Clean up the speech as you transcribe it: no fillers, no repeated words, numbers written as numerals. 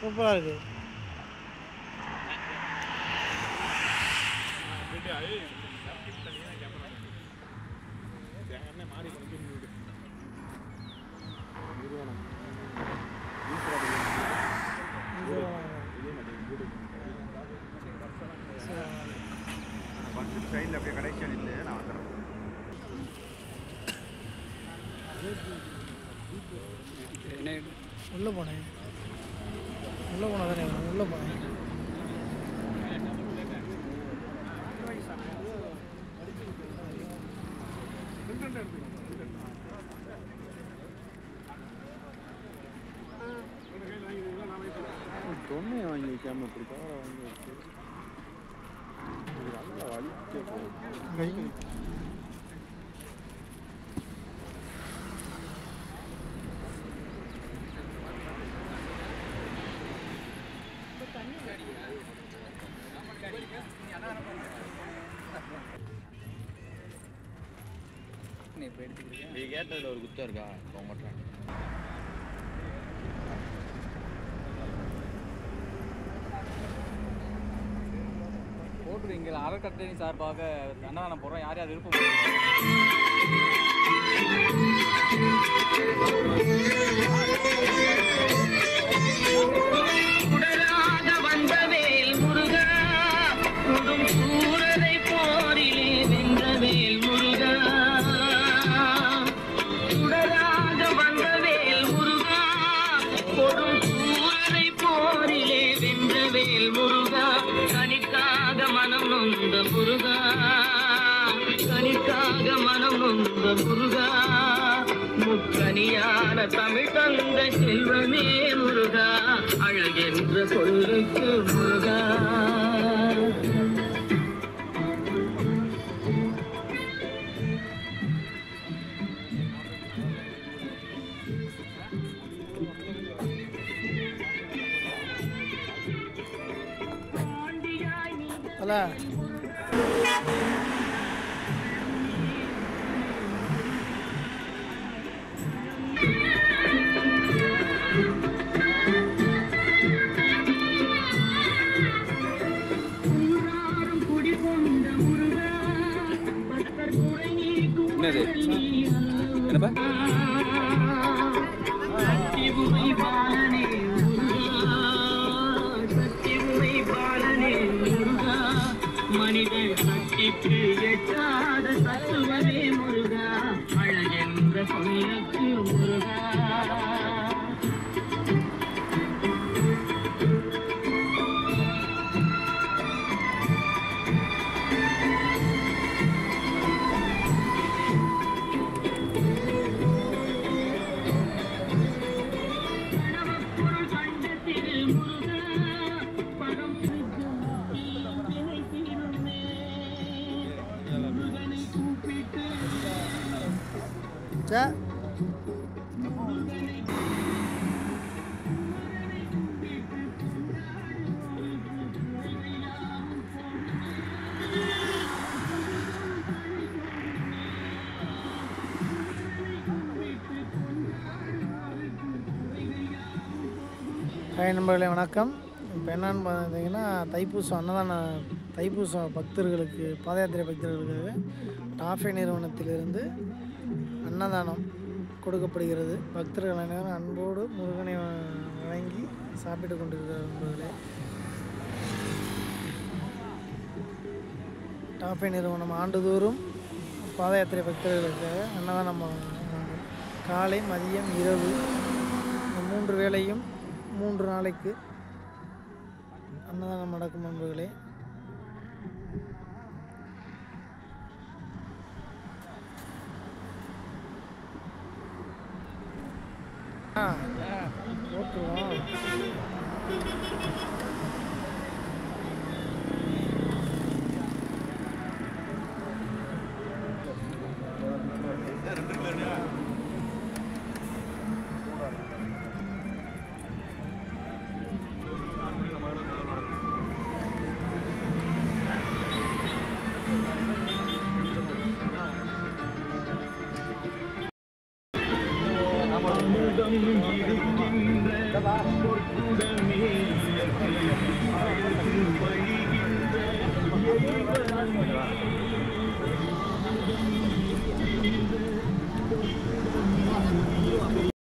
சூப்பராக இருக்குது. சைடில் அப்படியே கடைசியாக நின்று நான் வந்துடுறேன். உள்ளே போனேன் தானே உள்ளே போனேன். தொன்னையை வாங்கி வைக்காம இப்படி காரை வாங்கி வச்சு நல்லா வலிக்க போகுது. நீ கேட்டதில் ஒரு குத்தம் இருக்கா போக மாட்டேன். போட்டு இங்கே அறக்கட்டளை சார்பாக அன்னதானம் போடுறோம். யார் யார் விருப்பம் உடலாக வந்தவேல் முருகா, கொடும் சூரரை போரிலே வென்றவேல் முருகா. உடலாக வந்தவேல் முருகா, கொடும் சூரரை போரிலே வென்றவேல் முருகா. கனிக்காக மனம் நொந்த முருகா, கனிக்காக மனம் நொந்த முருகா. முக்கனியான தமிழ் தந்த செல்வமே முருகா, அழகென்ற சொல்லுக்கு முருகா. அல்ல என்னது என்னப்பா சத்தியுமை பாலனே முருகா, சத்தியுமை பாலனே முருகா. மனித சக்திக்கு எட்டாத தத்துவமே முருகா, அழகென்ற சொல்லுக்கு முருகா. சே ஹாய் நண்பர்களே, வணக்கம். இப்போ என்னன்னு பார்த்தீங்கன்னா தைப்பூசம் பக்தர்களுக்கு, பாத யாத்திரை பக்தர்களுக்கு டாஃபே நிறுவனத்திலிருந்து அன்னதானம் கொடுக்கப்படுகிறது. பக்தர்கள் அனைவரும் அன்போடு முருகனை வணங்கி சாப்பிட்டு கொண்டிருக்கிறார் நண்பர்களே. டாஃபே நிறுவனம் ஆண்டுதோறும் பாத யாத்திரை பக்தர்களுக்காக அன்னதானம் காலை, மதியம், இரவு 3 வேளையும் 3 நாளைக்கு அன்னதானம் நடக்கும் நண்பர்களே. போட்டுருவோம். அமுதம் இருக்கின்ற பொற்குடமே